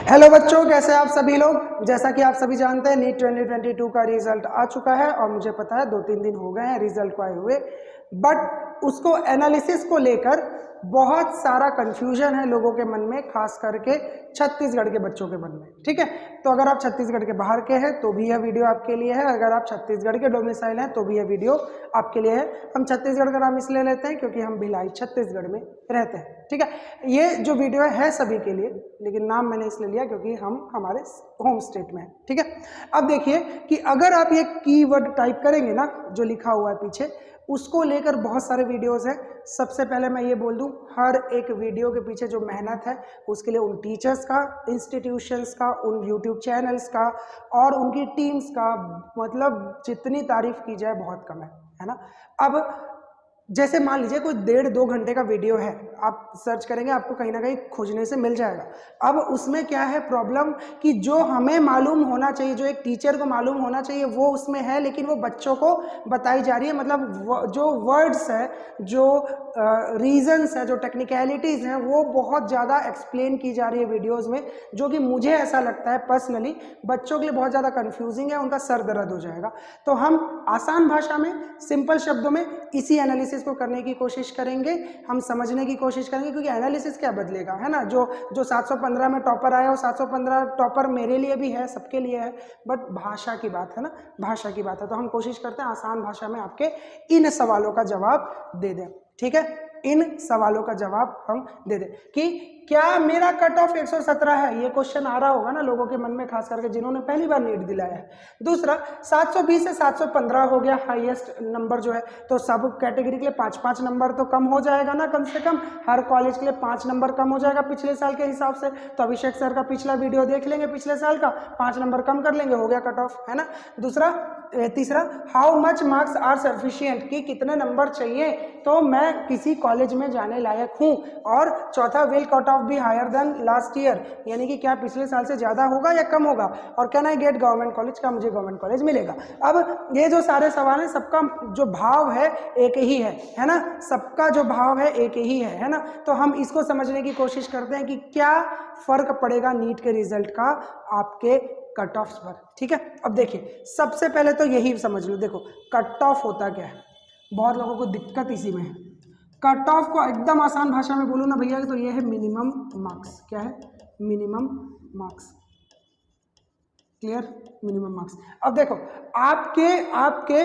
Hello बच्चों, कैसे आप सभी लोग। जैसा कि आप सभी जानते हैं नीट 2022 का रिजल्ट आ चुका है और मुझे पता है 2-3 दिन हो गए हैं रिजल्ट को आए हुए, बट उसको एनालिसिस को लेकर बहुत सारा कंफ्यूजन है लोगों के मन में, खास करके छत्तीसगढ़ के बच्चों के मन में। ठीक है, तो अगर आप छत्तीसगढ़ के बाहर के हैं तो भी यह वीडियो आपके लिए है, अगर आप छत्तीसगढ़ के डोमिसाइल हैं तो भी यह वीडियो आपके लिए है। हम छत्तीसगढ़ का नाम इसलिए लेते हैं क्योंकि हम भिलाई छत्तीसगढ़ में रहते हैं। ठीक है, ये जो वीडियो है सभी के लिए, लेकिन नाम मैंने इसलिए लिया क्योंकि हम हमारे होम स्टेट में हैं। ठीक है, अब देखिए कि अगर आप ये कीवर्ड टाइप करेंगे ना, जो लिखा हुआ है पीछे, उसको लेकर बहुत सारे वीडियोस हैं। सबसे पहले मैं ये बोल दूं, हर एक वीडियो के पीछे जो मेहनत है उसके लिए उन टीचर्स का, इंस्टीट्यूशंस का, उन यूट्यूब चैनल्स का और उनकी टीम्स का, मतलब जितनी तारीफ की जाए बहुत कम है ना। अब जैसे मान लीजिए कोई 1.5-2 घंटे का वीडियो है, आप सर्च करेंगे आपको कहीं ना कहीं खोजने से मिल जाएगा। अब उसमें क्या है प्रॉब्लम कि जो हमें मालूम होना चाहिए, जो एक टीचर को मालूम होना चाहिए वो उसमें है, लेकिन वो बच्चों को बताई जा रही है। मतलब जो वर्ड्स है, जो रीजंस है, जो टेक्निकलिटीज़ हैं, वो बहुत ज़्यादा एक्सप्लेन की जा रही है वीडियोज़ में, जो कि मुझे ऐसा लगता है पर्सनली बच्चों के लिए बहुत ज़्यादा कन्फ्यूजिंग है, उनका सर दर्द हो जाएगा। तो हम आसान भाषा में, सिंपल शब्दों में इसी एनालिसिस को करने की कोशिश करेंगे, हम समझने की कोशिश करेंगे, क्योंकि एनालिसिस क्या बदलेगा, है ना। जो 715 में टॉपर आया, वो 715 टॉपर मेरे लिए भी है, सबके लिए है, बट भाषा की बात है ना, भाषा की बात है। तो हम कोशिश करते हैं आसान भाषा में आपके इन सवालों का जवाब दे दें। ठीक है, इन सवालों का जवाब हम दे दें कि क्या मेरा कट ऑफ 117 है। ये क्वेश्चन आ रहा होगा ना लोगों के मन में, खास करके जिन्होंने पहली बार नीट दिलाया है। दूसरा, 720 से 715 हो गया हाईएस्ट नंबर जो है, तो सब कैटेगरी के लिए 5-5 नंबर तो कम हो जाएगा ना, कम से कम हर कॉलेज के लिए 5 नंबर कम हो जाएगा पिछले साल के हिसाब से। तो अभिषेक सर का पिछला वीडियो देख लेंगे, पिछले साल का 5 नंबर कम कर लेंगे, हो गया कट ऑफ, है ना। तीसरा, how much marks are sufficient, कि कितने नंबर चाहिए तो मैं किसी कॉलेज में जाने लायक हूं। और चौथा, will cut off be higher than last year, यानी कि क्या पिछले साल से ज्यादा होगा या कम होगा। और can I get government college, का मुझे गवर्नमेंट कॉलेज मिलेगा। अब ये जो सारे सवाल हैं, सबका जो भाव है एक ही है ना, सबका जो भाव है एक ही है ना। तो हम इसको समझने की कोशिश करते हैं कि क्या फर्क पड़ेगा नीट के रिजल्ट का आपके कट ऑफ पर। ठीक है, अब देखिए सबसे पहले तो यही समझ लो, देखो कट ऑफ होता क्या है, बहुत लोगों को दिक्कत इसी में है। कट ऑफ को एकदम आसान भाषा में बोलूँ ना भैया, तो ये है मिनिमम मार्क्स। क्या है? Minimum marks. Clear? Minimum marks. अब देखो आपके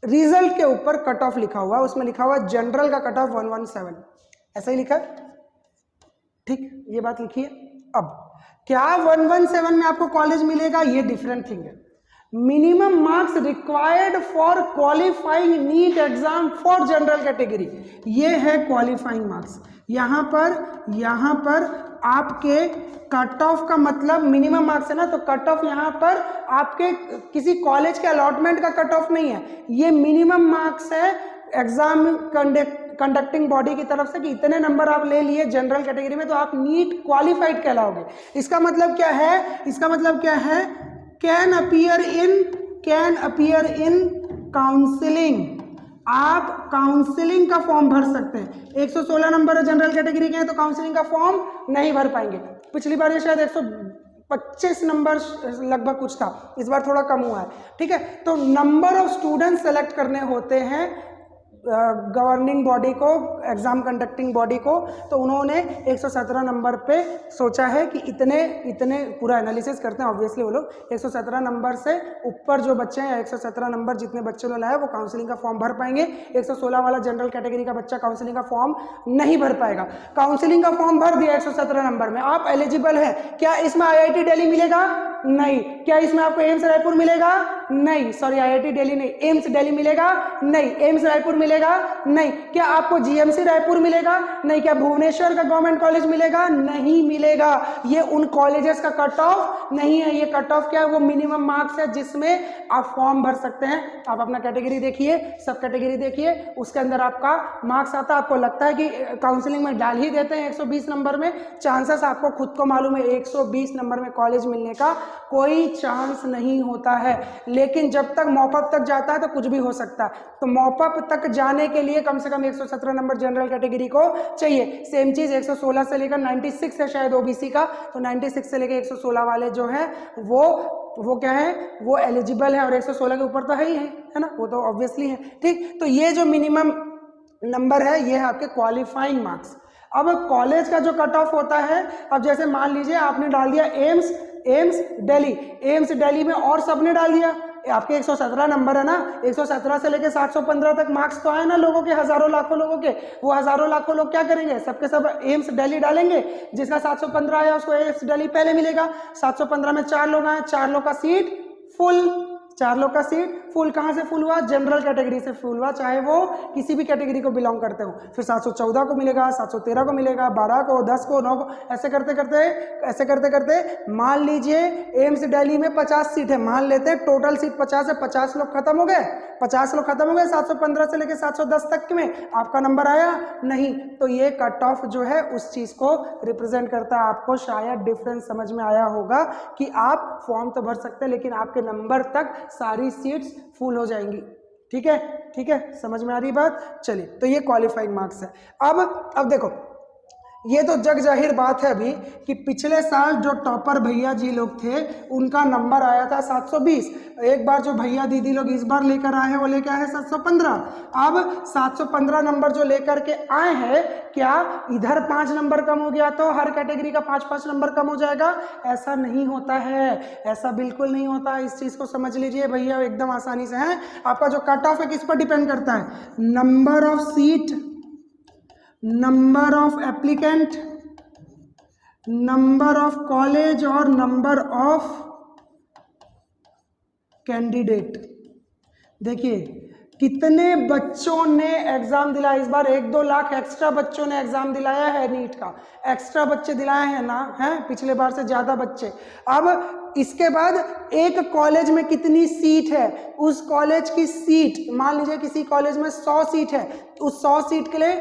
रिजल्ट के ऊपर कट ऑफ लिखा हुआ है, उसमें लिखा हुआ है जनरल का कट ऑफ 117, ऐसा ही लिखा है। ठीक, ये बात लिखी है। अब क्या 117 में आपको कॉलेज मिलेगा, ये डिफरेंट थिंग है। Minimum marks required for qualifying NEET exam for general category, ये है क्वालिफाइंग मार्क्स। यहां पर आपके कट ऑफ का मतलब मिनिमम मार्क्स है ना, तो कट ऑफ यहां पर आपके किसी कॉलेज के अलॉटमेंट का कट ऑफ नहीं है, ये मिनिमम मार्क्स है एग्जाम कंडक्टिंग बॉडी की तरफ से कि इतने नंबर आप ले लिए जनरल कैटेगरी में तो आप नीट क्वालिफाइड कहलाओगे। इसका मतलब क्या है, कैन अपीयर इन काउंसलिंग, आप काउंसलिंग का फॉर्म भर सकते हैं। 116 नंबर जनरल कैटेगरी के हैं तो काउंसलिंग का फॉर्म नहीं भर पाएंगे। पिछली बार ये शायद 125 नंबर लगभग कुछ था, इस बार थोड़ा कम हुआ है। ठीक है, तो नंबर ऑफ स्टूडेंट सेलेक्ट करने होते हैं गवर्निंग बॉडी को, एग्जाम कंडक्टिंग बॉडी को, तो उन्होंने 117 नंबर पे सोचा है कि इतने पूरा एनालिसिस करते हैं। ऑब्वियसली वो लोग 117 नंबर से ऊपर जो बच्चे हैं, 117 नंबर जितने बच्चों ने लाया वो काउंसलिंग का फॉर्म भर पाएंगे। 116 वाला जनरल कैटेगरी का बच्चा काउंसलिंग का फॉर्म नहीं भर पाएगा। काउंसलिंग का फॉर्म भर दिया 117 नंबर में, आप एलिजिबल है। क्या इसमें IIT दिल्ली मिलेगा? नहीं। क्या इसमें आपको एम्स रायपुर मिलेगा? नहीं, सॉरी IIT दिल्ली नहीं, एम्स दिल्ली मिलेगा? नहीं। एम्स रायपुर मिलेगा? नहीं। क्या आपको GMC रायपुर मिलेगा? नहीं। क्या भुवनेश्वर का गवर्नमेंट कॉलेज मिलेगा? नहीं मिलेगा। ये उन कॉलेजेस का कट ऑफ नहीं है, ये कट ऑफ क्या है, वो मिनिमम मार्क्स है जिसमें आप फॉर्म भर सकते हैं। आप अपना कैटेगरी देखिए, सब कैटेगरी देखिए, उसके अंदर आपका मार्क्स आता है। आपको लगता है कि काउंसलिंग में डाल ही देते हैं 120 नंबर में, चांसेस आपको खुद को मालूम है 120 नंबर में कॉलेज मिलने का कोई चांस नहीं होता है। लेकिन जब तक मॉपअप तक जाता है तो कुछ भी हो सकता है। तो मॉपअप तक जाने के लिए कम से कम 117 नंबर जनरल कैटेगरी को चाहिए। सेम चीज 116 से लेकर 96 है शायद ओबीसी का, तो 96 से लेकर 116 वाले जो हैं वो क्या है, वो एलिजिबल है, और 116 के ऊपर तो है ही है ना, वो तो ऑब्वियसली है। ठीक, तो ये जो मिनिमम नंबर है ये है आपके क्वालिफाइंग मार्क्स। अब कॉलेज का जो कट ऑफ होता है, अब जैसे मान लीजिए आपने डाल दिया एम्स दिल्ली में, और सबने डाल दिया, आपके 117 नंबर है ना, 117 से लेके 715 तक मार्क्स तो आए ना लोगों के, हजारों लाखों लोगों के, वो हजारों लाखों लोग क्या करेंगे, सबके सब एम्स दिल्ली डालेंगे। जिसका 715 आया उसको एम्स दिल्ली पहले मिलेगा। 715 में 4 लोग आए, 4 लोग का सीट फुल, 4 लोग का सीट फुल। कहां से फुल हुआ, जनरल कैटेगरी से फुल हुआ, चाहे वो किसी भी कैटेगरी को बिलोंग करते हो। फिर 714 को मिलेगा, 713 को मिलेगा, 12 को, 10 को, 9 को, ऐसे करते करते मान लीजिए एम्स दिल्ली में 50 सीट है, मान लेते हैं टोटल सीट 50 है, 50 लोग खत्म हो गए, 50 लोग खत्म हो गए 715 से लेकर 710 तक में, आपका नंबर आया नहीं। तो ये कट ऑफ जो है उस चीज को रिप्रेजेंट करता है। आपको शायद डिफरेंस समझ में आया होगा कि आप फॉर्म तो भर सकते हैं लेकिन आपके नंबर तक सारी सीट्स फुल हो जाएंगी। ठीक है, समझ में आ रही बात। चलिए, तो ये क्वालिफाइंग मार्क्स है। अब देखो, ये तो जग जाहिर बात है अभी कि पिछले साल जो टॉपर भैया जी लोग थे उनका नंबर आया था 720। एक बार जो भैया दीदी लोग इस बार लेकर आए हैं वो लेकर आए हैं 715। अब 715 नंबर जो लेकर के आए हैं, क्या इधर 5 नंबर कम हो गया तो हर कैटेगरी का 5-5 नंबर कम हो जाएगा? ऐसा नहीं होता है, ऐसा बिल्कुल नहीं होता। इस चीज को समझ लीजिए भैया एकदम आसानी से है। आपका जो कट ऑफ है किस पर डिपेंड करता है? Number of seat, number of applicant, number of college और नंबर ऑफ कैंडिडेट। देखिए कितने बच्चों ने एग्जाम दिलाया इस बार, 1-2 लाख एक्स्ट्रा बच्चों ने एग्जाम दिलाया है नीट का, एक्स्ट्रा बच्चे दिलाए हैं ना, हैं पिछले बार से ज्यादा बच्चे। अब इसके बाद एक कॉलेज में कितनी सीट है, उस कॉलेज की सीट, मान लीजिए किसी कॉलेज में 100 सीट है, उस 100 सीट के लिए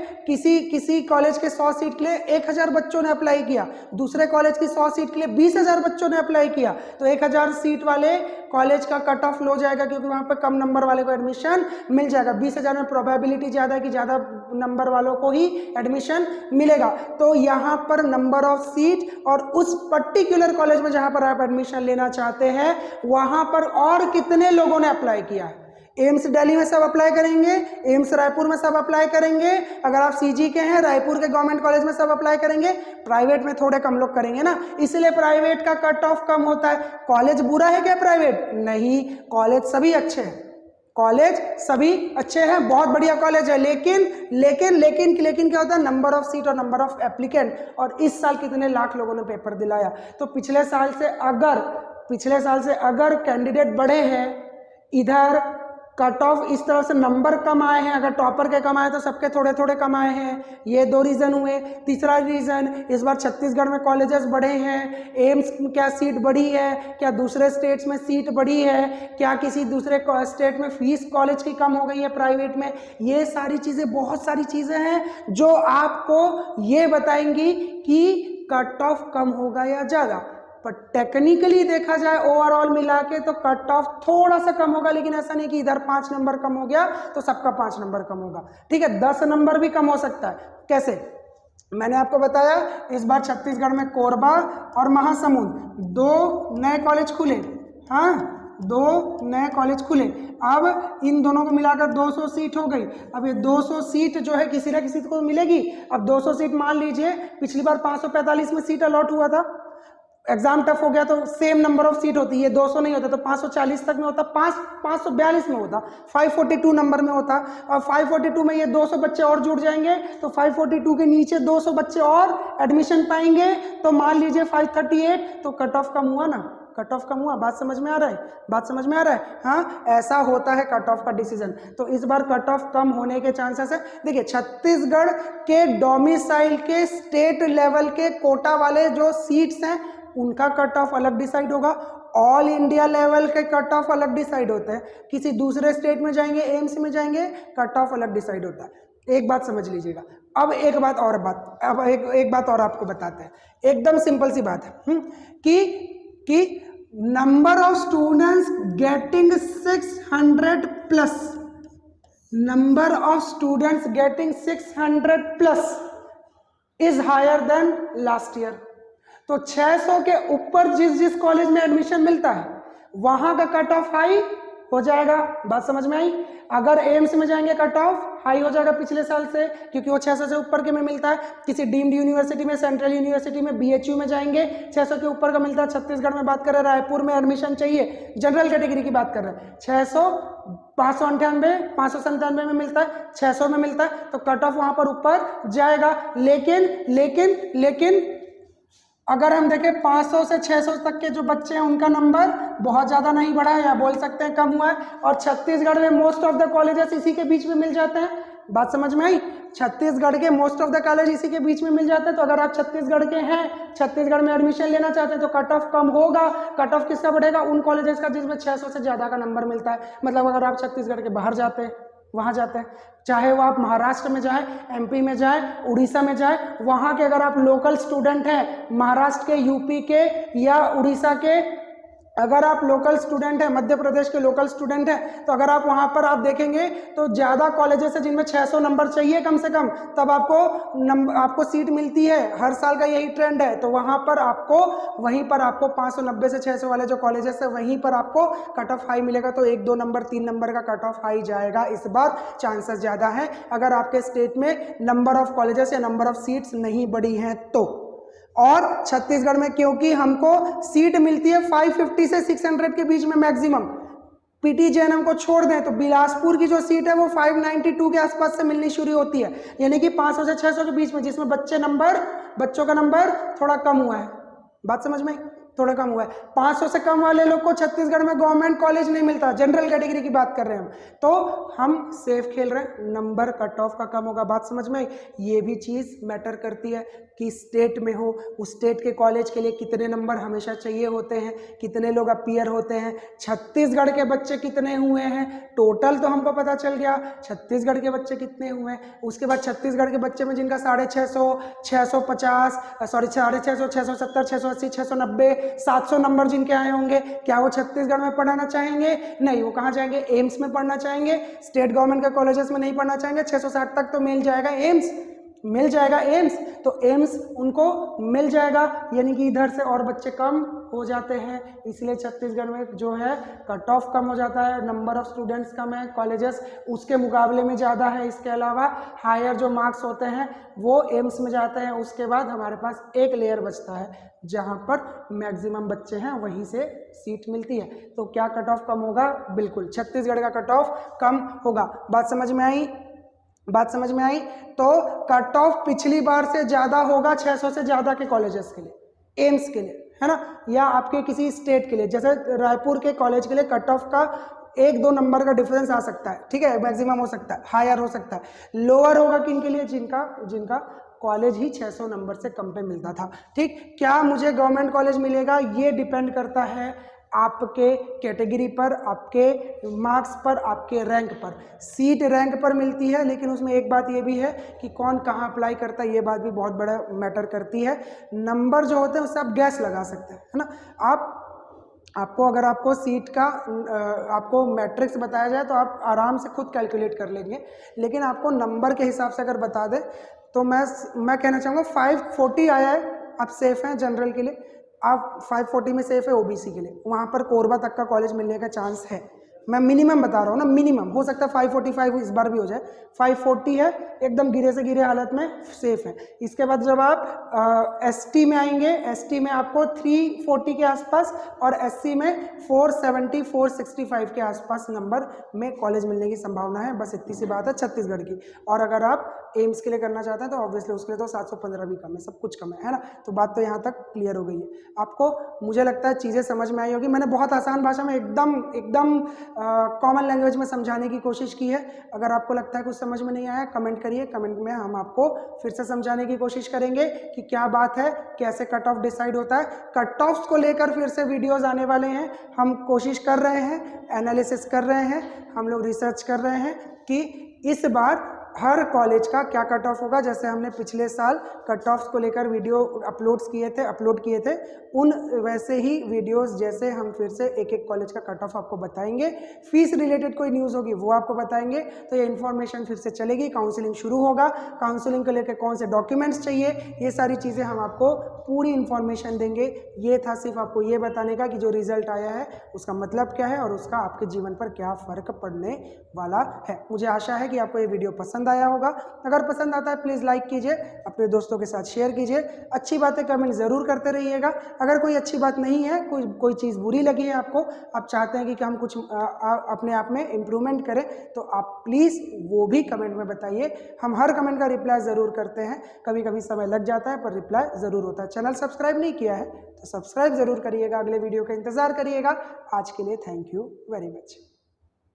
किसी कॉलेज के 100 सीट के लिए 1000 बच्चों ने अप्लाई किया, दूसरे कॉलेज की 100 सीट के लिए 20,000 बच्चों ने अप्लाई किया, तो 1000 सीट वाले कॉलेज का कट ऑफ लो जाएगा क्योंकि वहां पर कम नंबर वाले को एडमिशन मिल जाएगा। 20,000 में प्रोबेबिलिटी ज्यादा है कि ज्यादा नंबर वालों को ही एडमिशन मिलेगा। तो यहाँ पर नंबर ऑफ सीट और उस पर्टिकुलर कॉलेज में जहां पर आप एडमिशन लेना चाहते हैं वहां पर और कितने लोगों ने अप्लाई किया है। एम्स दिल्ली में सब अप्लाई करेंगे, एम्स रायपुर में सब अप्लाई करेंगे, अगर आप सीजी के हैं रायपुर के गवर्नमेंट कॉलेज में सब अप्लाई करेंगे, प्राइवेट में थोड़े कम लोग करेंगे ना, इसलिए प्राइवेट का कट ऑफ कम होता है। कॉलेज बुरा है क्या प्राइवेट? नहीं, कॉलेज सभी अच्छे हैं, कॉलेज सभी अच्छे हैं, बहुत बढ़िया कॉलेज है। लेकिन क्या होता है? नंबर ऑफ सीट और नंबर ऑफ एप्लीकेंट। और इस साल कितने लाख लोगों ने पेपर दिलाया, तो पिछले साल से अगर कैंडिडेट बढ़े हैं, इधर कट ऑफ इस तरह से नंबर कम आए हैं, अगर टॉपर के कम आए तो सबके थोड़े थोड़े कम आए हैं, ये 2 रीजन हुए। तीसरा रीजन, इस बार छत्तीसगढ़ में कॉलेजेस बढ़े हैं, एम्स क्या सीट बढ़ी है, क्या दूसरे स्टेट्स में सीट बढ़ी है, क्या किसी दूसरे स्टेट में फीस कॉलेज की कम हो गई है प्राइवेट में। ये सारी चीजें, बहुत सारी चीजें हैं जो आपको ये बताएंगी कि कट ऑफ कम होगा या ज्यादा। पर टेक्निकली देखा जाए ओवरऑल मिला के तो कट ऑफ थोड़ा सा कम होगा, लेकिन ऐसा नहीं कि इधर 5 नंबर कम हो गया तो सबका 5 नंबर कम होगा। ठीक है, 10 नंबर भी कम हो सकता है। कैसे? मैंने आपको बताया इस बार छत्तीसगढ़ में कोरबा और महासमुंद 2 नए कॉलेज खुले, हाँ 2 नए कॉलेज खुले। अब इन दोनों को मिलाकर 200 सीट हो गई। अब ये 200 सीट जो है किसी ना किसी को मिलेगी। अब 200 सीट मान लीजिए पिछली बार 545 में सीट अलॉट हुआ था, एग्जाम टफ हो गया तो सेम नंबर ऑफ सीट होती है, 200 नहीं होता तो 540 तक में होता, 542 में होता, 542 नंबर में होता। और 542 में ये 200 बच्चे और जुड़ जाएंगे तो 542 के नीचे 200 बच्चे और एडमिशन पाएंगे, तो मान लीजिए 538, तो कट ऑफ कम हुआ ना, कट ऑफ कम हुआ। बात समझ में आ रहा है? हाँ, ऐसा होता है कट ऑफ का डिसीजन। तो इस बार कट ऑफ कम होने के चांसेस है। देखिए छत्तीसगढ़ के डोमिसाइल के स्टेट लेवल के कोटा वाले जो सीट्स हैं उनका कट ऑफ अलग डिसाइड होगा, ऑल इंडिया लेवल के कट ऑफ अलग डिसाइड होते हैं। किसी दूसरे स्टेट में जाएंगे, एम्स में जाएंगे, कट ऑफ अलग डिसाइड होता है। एक बात समझ लीजिएगा। अब एक बात और आपको बताते हैं, एकदम सिंपल सी बात है कि number of students getting 600 plus, number of students getting 600 plus is higher than last year. तो 600 के ऊपर जिस जिस कॉलेज में एडमिशन मिलता है वहां का कट ऑफ हाई हो जाएगा। बात समझ में आई? अगर एम्स में जाएंगे कट ऑफ हाई हो जाएगा पिछले साल से, क्योंकि वो 600 से ऊपर के में मिलता है। किसी डीम्ड यूनिवर्सिटी में, सेंट्रल यूनिवर्सिटी में, बीएचयू में जाएंगे 600 के ऊपर का मिलता है। छत्तीसगढ़ में बात कर रहे हैं, रायपुर में एडमिशन चाहिए, जनरल कैटेगरी की बात कर रहे हैं, 600 598 में मिलता है, 600 में मिलता है, तो कट ऑफ वहां पर ऊपर जाएगा। लेकिन अगर हम देखें 500 से 600 तक के जो बच्चे हैं उनका नंबर बहुत ज़्यादा नहीं बढ़ा है, या बोल सकते हैं कम हुआ है। और छत्तीसगढ़ में मोस्ट ऑफ द कॉलेजेस इसी के बीच में मिल जाते हैं। बात समझ में आई? छत्तीसगढ़ के मोस्ट ऑफ द कॉलेज इसी के बीच में मिल जाते हैं। तो अगर आप छत्तीसगढ़ के हैं, छत्तीसगढ़ में एडमिशन लेना चाहते हैं, तो कट ऑफ कम होगा। कट ऑफ किसका बढ़ेगा? उन कॉलेजेस का जिसमें 600 से ज़्यादा का नंबर मिलता है। मतलब अगर आप छत्तीसगढ़ के बाहर जाते हैं, वहाँ जाते हैं, चाहे वो आप महाराष्ट्र में जाएं, एमपी में जाएं, उड़ीसा में जाएं, वहाँ के अगर आप लोकल स्टूडेंट हैं, महाराष्ट्र के, यूपी के या उड़ीसा के, अगर आप लोकल स्टूडेंट हैं, मध्य प्रदेश के लोकल स्टूडेंट हैं, तो अगर आप वहाँ पर आप देखेंगे तो ज़्यादा कॉलेजेस है जिनमें 600 नंबर चाहिए कम से कम, तब आपको सीट मिलती है। हर साल का यही ट्रेंड है। तो वहाँ पर वहीं पर आपको 590 से 600 वाले जो कॉलेजेस है वहीं पर आपको कट ऑफ हाई मिलेगा। तो 1, 2 नंबर, 3 नंबर का कट ऑफ हाई जाएगा इस बार, चांसेस ज़्यादा है अगर आपके स्टेट में नंबर ऑफ कॉलेजेस या नंबर ऑफ सीट्स नहीं बढ़ी हैं तो। और छत्तीसगढ़ में क्योंकि हमको सीट मिलती है 550 से 600 के बीच में मैक्सिमम, पीटी जेएनएम को छोड़ दें तो बिलासपुर की जो सीट है वो 592 के आसपास से मिलनी शुरू होती है, यानी कि 500 से 600 के बीच में, जिसमें बच्चों का नंबर थोड़ा कम हुआ है। बात समझ में? थोड़ा कम हुआ है। 500 से कम वाले लोग को छत्तीसगढ़ में गवर्नमेंट कॉलेज नहीं मिलता, जनरल कैटेगरी की बात कर रहे हैं हम, तो हम सेफ खेल रहे हैं, नंबर कट ऑफ का कम होगा। बात समझ में? ये भी चीज़ मैटर करती है कि स्टेट में हो, उस स्टेट के कॉलेज के लिए कितने नंबर हमेशा चाहिए होते हैं, कितने लोग अपीयर होते हैं, छत्तीसगढ़ के बच्चे कितने हुए हैं, टोटल तो हमको पता चल गया छत्तीसगढ़ के बच्चे कितने हुए हैं। उसके बाद छत्तीसगढ़ के बच्चे में जिनका 650, 650, 650, 670, 680, 690, 700 नंबर जिनके आए होंगे, क्या वो छत्तीसगढ़ में पढ़ाना चाहेंगे? नहीं, वो कहाँ जाएंगे? एम्स में पढ़ना चाहेंगे। स्टेट गवर्नमेंट के कॉलेजेस में नहीं पढ़ना चाहेंगे। 660 तक तो मिल जाएगा एम्स, मिल जाएगा एम्स, तो एम्स उनको मिल जाएगा, यानी कि इधर से और बच्चे कम हो जाते हैं। इसलिए छत्तीसगढ़ में जो है कट ऑफ कम हो जाता है, नंबर ऑफ स्टूडेंट्स कम है, कॉलेजेस उसके मुकाबले में ज़्यादा है। इसके अलावा हायर जो मार्क्स होते हैं वो एम्स में जाते हैं। उसके बाद हमारे पास एक लेयर बचता है जहाँ पर मैक्सिमम बच्चे हैं वहीं से सीट मिलती है। तो क्या कट ऑफ कम होगा? बिल्कुल, छत्तीसगढ़ का कट ऑफ कम होगा। बात समझ में आई? बात समझ में आई? तो कट ऑफ पिछली बार से ज़्यादा होगा 600 से ज़्यादा के कॉलेजेस के लिए, एम्स के लिए, है ना, या आपके किसी स्टेट के लिए। जैसे रायपुर के कॉलेज के लिए कट ऑफ का 1-2 नंबर का डिफरेंस आ सकता है, ठीक है, मैक्सिमम हो सकता है, हायर हो सकता है। लोअर होगा किन के लिए? जिनका कॉलेज ही 600 नंबर से कम पे मिलता था। ठीक, क्या मुझे गवर्नमेंट कॉलेज मिलेगा? ये डिपेंड करता है आपके कैटेगरी पर, आपके मार्क्स पर, आपके रैंक पर। सीट रैंक पर मिलती है, लेकिन उसमें एक बात ये भी है कि कौन कहाँ अप्लाई करता है, ये बात भी बहुत बड़ा मैटर करती है। नंबर जो होते हैं उससे आप गैस लगा सकते हैं, है ना। आपको अगर आपको सीट का आपको मैट्रिक्स बताया जाए तो आप आराम से खुद कैलकुलेट कर लेंगे, लेकिन आपको नंबर के हिसाब से अगर बता दे तो मैं कहना चाहूँगा 540 आया है, आप सेफ हैं जनरल के लिए, आप 540 में सेफ है ओबीसी के लिए। वहाँ पर कोरबा तक का कॉलेज मिलने का चांस है, मैं मिनिमम बता रहा हूँ ना, मिनिमम हो सकता है 545 इस बार भी हो जाए। 540 है, एकदम गिरे से गिरे हालत में सेफ है। इसके बाद जब आप एसटी में आएंगे, एसटी में आपको 340 के आसपास और एससी में 470 465 के आसपास नंबर में कॉलेज मिलने की संभावना है। बस इतनी सी बात है छत्तीसगढ़ की। और अगर आप एम्स के लिए करना चाहते हैं तो ऑब्वियसली उसके लिए तो 715 भी कम है, सब कुछ कम है ना। तो बात तो यहाँ तक क्लियर हो गई है आपको, मुझे लगता है चीज़ें समझ में आई होगी। मैंने बहुत आसान भाषा में एकदम कॉमन लैंग्वेज में समझाने की कोशिश की है। अगर आपको लगता है कुछ समझ में नहीं आया कमेंट करिए, कमेंट में हम आपको फिर से समझाने की कोशिश करेंगे कि क्या बात है, कैसे कट ऑफ डिसाइड होता है। कट ऑफ्स को लेकर फिर से वीडियोस आने वाले हैं, हम कोशिश कर रहे हैं, एनालिसिस कर रहे हैं, हम लोग रिसर्च कर रहे हैं कि इस बार हर कॉलेज का क्या कट ऑफ होगा। जैसे हमने पिछले साल कट ऑफ्स को लेकर वीडियो अपलोड किए थे उन वैसे ही वीडियोस जैसे हम फिर से एक एक कॉलेज का कट ऑफ आपको बताएंगे। फीस रिलेटेड कोई न्यूज़ होगी वो आपको बताएंगे। तो ये इन्फॉर्मेशन फिर से चलेगी। काउंसलिंग शुरू होगा, काउंसलिंग को लेकर कौन से डॉक्यूमेंट्स चाहिए, ये सारी चीज़ें हम आपको पूरी इन्फॉर्मेशन देंगे। ये था सिर्फ आपको ये बताने का कि जो रिजल्ट आया है उसका मतलब क्या है और उसका आपके जीवन पर क्या फ़र्क पड़ने वाला है। मुझे आशा है कि आपको ये वीडियो पसंद आया होगा। अगर पसंद आता है प्लीज़ लाइक कीजिए, अपने दोस्तों के साथ शेयर कीजिए, अच्छी बातें कमेंट ज़रूर करते रहिएगा। अगर कोई अच्छी बात नहीं है, कोई चीज़ बुरी लगी है आपको, आप चाहते हैं कि हम कुछ अपने आप में इम्प्रूवमेंट करें, तो आप प्लीज़ वो भी कमेंट में बताइए। हम हर कमेंट का रिप्लाई ज़रूर करते हैं। कभी कभी समय लग जाता है पर रिप्लाई ज़रूर होता है। चैनल सब्सक्राइब नहीं किया है तो सब्सक्राइब ज़रूर करिएगा, अगले वीडियो का इंतज़ार करिएगा। आज के लिए थैंक यू वेरी मच।